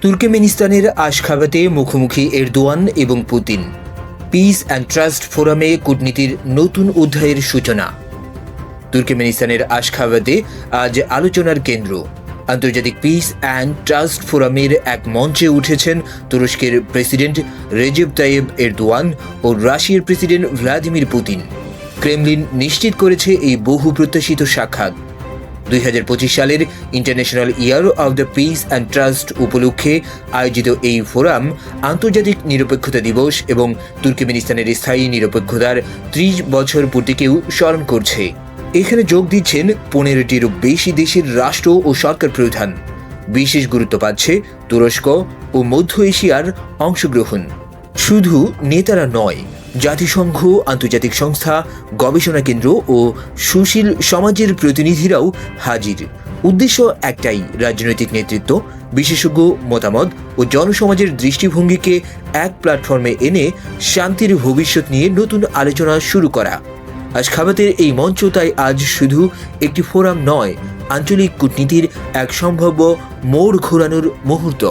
তুর্কমেনিস্তানের আশখাবাতে মুখোমুখি এরদোয়ান এবং Putin. Piece and trust ফোরামে কূটনীতির নতুন অধ্যায়ের সূচনা। তুর্কমেনিস্তানের আশখাবাতে আজ আলোচনার কেন্দ্র। আন্তর্জাতিক পিস অ্যান্ড ট্রাস্ট ফোরামের এক মঞ্চে উঠেছেন তুরস্কের প্রেসিডেন্ট রেজেপ তাইয়েব এরদোয়ান ও রাশিয়ার প্রেসিডেন্ট ভ্লাদিমির পুতিন। ক্রেমলিন নিশ্চিত করেছে এই বহু প্রত্যাশিত সাক্ষাৎ। 2025 সালের international year of the piece and trust উপলক্ষে আয়োজিত এই ফোরাম আন্তর্জাতিক নিরপেক্ষতা দিবস এবং তুর্কমেনিস্তানের স্থায়ী নিরপেক্ষতার 30 বছর পূর্তিকেও স্মরণ করছে। এখানে যোগ দিচ্ছেন 15টিরও বেশি দেশের রাষ্ট্র ও সরকার প্রধান। বিশেষ গুরুত্ব পাচ্ছে তুরস্ক ও মধ্য এশিয়ার অংশগ্রহণ। শুধু নেতারা নয়, জাতিসংঘ, আন্তর্জাতিক সংস্থা, গবেষণা কেন্দ্র ও সুশীল সমাজের প্রতিনিধিরাও হাজির। উদ্দেশ্য একটাই, রাজনৈতিক নেতৃত্ব, বিশেষজ্ঞ মতামত ও জনসমাজের দৃষ্টিভঙ্গিকে এক প্ল্যাটফর্মে এনে শান্তির ভবিষ্যৎ নিয়ে নতুন আলোচনা শুরু করা। আশখাবাতের এই মঞ্চ তাই আজ শুধু একটি ফোরাম নয়, আঞ্চলিক কূটনীতির এক সম্ভাব্য মোড় ঘোরানোর মুহূর্ত।